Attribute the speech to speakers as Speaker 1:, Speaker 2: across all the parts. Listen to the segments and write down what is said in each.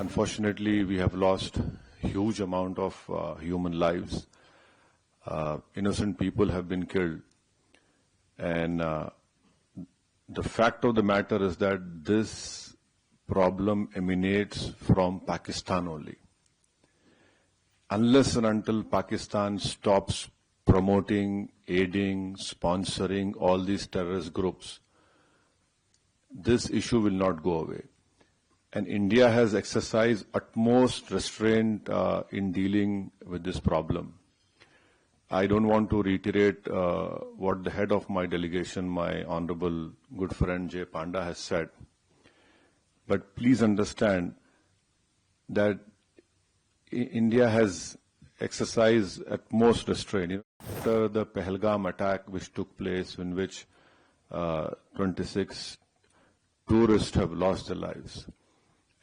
Speaker 1: Unfortunately, we have lost huge amount of human lives. Innocent people have been killed. And the fact of the matter is that this problem emanates from Pakistan only. Unless and until Pakistan stops promoting, aiding, sponsoring all these terrorist groups, this issue will not go away. And India has exercised utmost restraint in dealing with this problem. I don't want to reiterate what the head of my delegation, my honorable good friend Jay Panda, has said. But please understand that India has exercised utmost restraint. After the Pahalgam attack which took place, in which 26 tourists have lost their lives.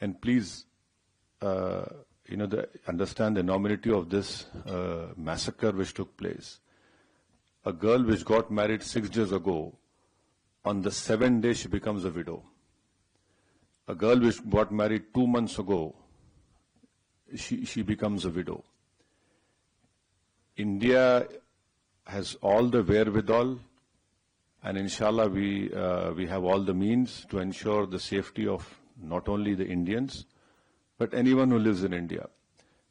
Speaker 1: And please, understand the enormity of this massacre which took place. A girl which got married 6 days ago, on the 7th day she becomes a widow. A girl which got married 2 months ago, she becomes a widow. India has all the wherewithal, and inshallah we have all the means to ensure the safety of not only the Indians, but anyone who lives in India.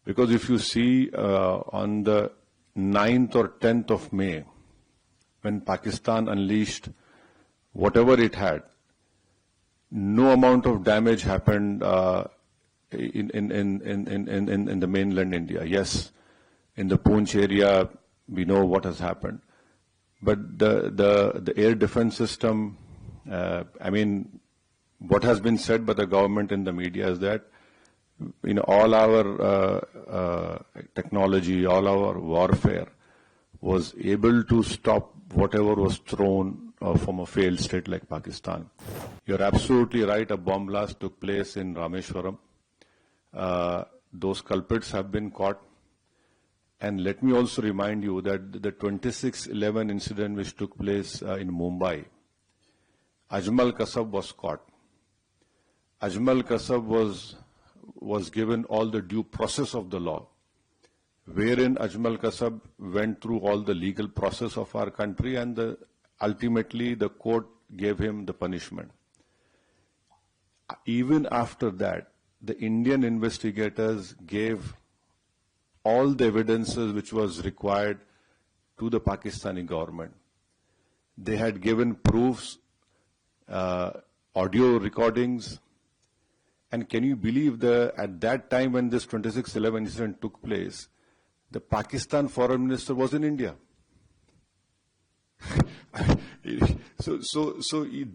Speaker 1: Because if you see on the 9th or 10th of May, when Pakistan unleashed whatever it had, no amount of damage happened in the mainland India. Yes, in the Poonch area, we know what has happened. But the air defense system, what has been said by the government in the media is that all our technology, all our warfare was able to stop whatever was thrown from a failed state like Pakistan. You're absolutely right, a bomb blast took place in Rameshwaram. Those culprits have been caught. And let me also remind you that the 26/11 incident which took place in Mumbai, Ajmal Kasab was caught. Ajmal Kasab was given all the due process of the law, wherein Ajmal Kasab went through all the legal process of our country, and ultimately the court gave him the punishment. Even after that, the Indian investigators gave all the evidences which was required to the Pakistani government. They had given proofs, audio recordings. And can you believe at that time when this 26/11 incident took place, the Pakistan foreign minister was in India. So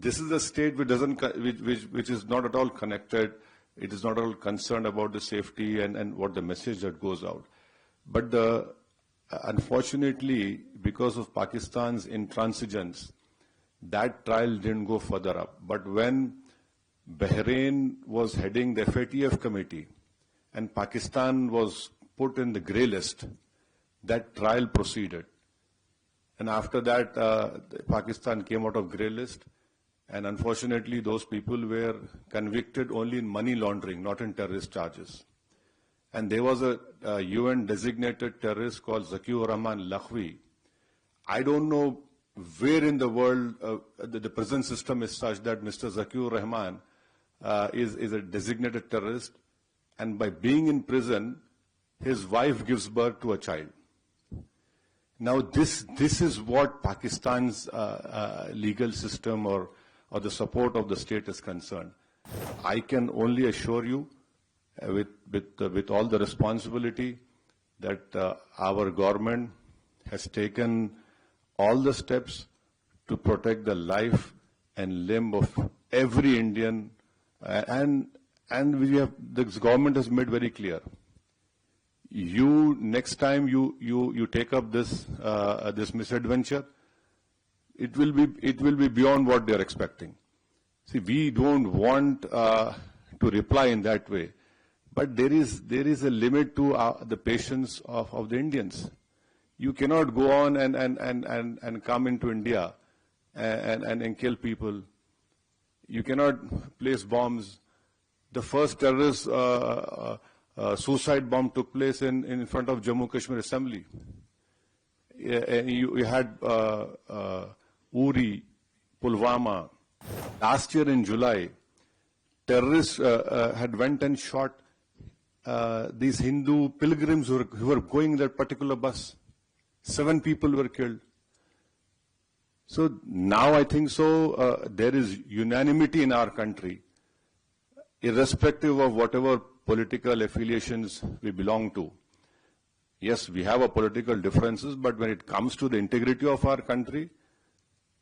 Speaker 1: this is a state which is not at all connected. It is not at all concerned about the safety and what the message that goes out. But unfortunately, because of Pakistan's intransigence, that trial didn't go further up. But when Bahrain was heading the FATF committee and Pakistan was put in the grey list, that trial proceeded. And after that, Pakistan came out of grey list, and unfortunately those people were convicted only in money laundering, not in terrorist charges. And there was a UN designated terrorist called Zakiur Rahman Lakhvi. I don't know where in the world the prison system is such that Mr. Zakiur Rahman is a designated terrorist, and by being in prison, his wife gives birth to a child. Now this is what Pakistan's legal system or the support of the state is concerned. I can only assure you, with all the responsibility, that our government has taken all the steps to protect the life and limb of every Indian. And this government has made very clear. Next time you take up this misadventure, it will be beyond what they are expecting. See, we don't want to reply in that way, but there is a limit to the patience of the Indians. You cannot go on and come into India and kill people. You cannot place bombs. the first terrorist suicide bomb took place in front of Jammu Kashmir Assembly. You had Uri, Pulwama. Last year in July, terrorists had went and shot these Hindu pilgrims who were going in that particular bus. 7 people were killed. So now I think there is unanimity in our country, irrespective of whatever political affiliations we belong to. Yes, we have our political differences, but when it comes to the integrity of our country,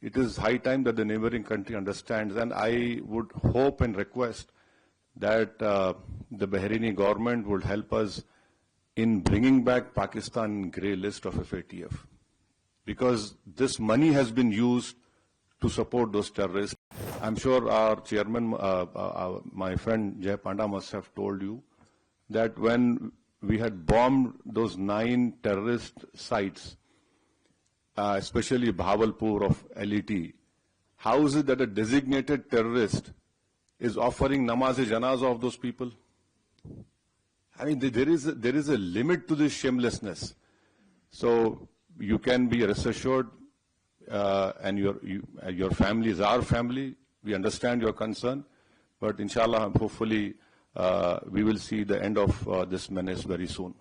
Speaker 1: it is high time that the neighboring country understands. And I would hope and request that the Bahraini government would help us in bringing back Pakistan grey list of FATF. Because this money has been used to support those terrorists. I'm sure our chairman, my friend Jay Panda must have told you that when we had bombed those 9 terrorist sites, especially Bahawalpur of LET, how is it that a designated terrorist is offering namaz-e-janazah of those people? I mean, there is a limit to this shamelessness. So you can be rest assured, and your family is our family. We understand your concern, but inshallah, hopefully, we will see the end of this menace very soon.